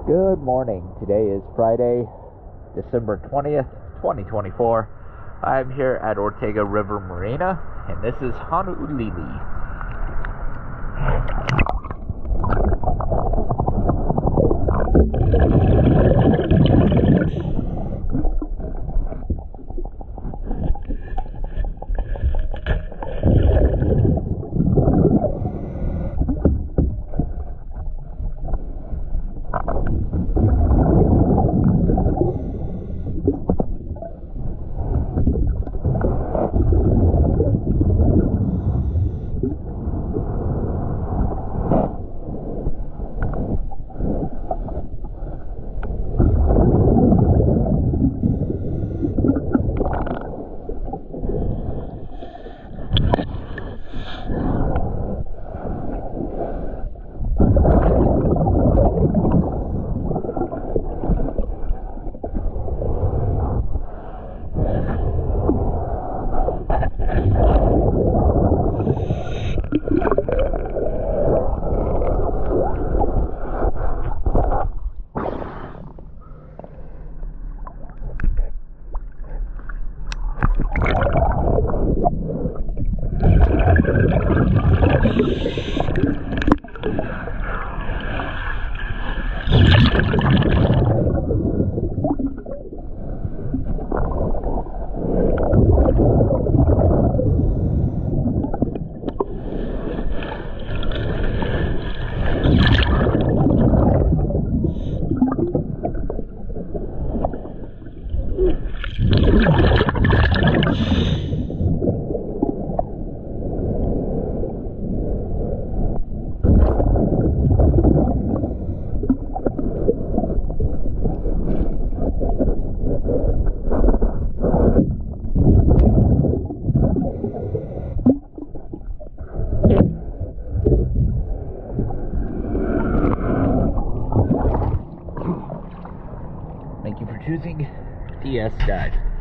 Good morning. Today is Friday, December 20th, 2024. I'm here at Ortega River Marina, and this is Honu Lele. Thank you for choosing PS Dive.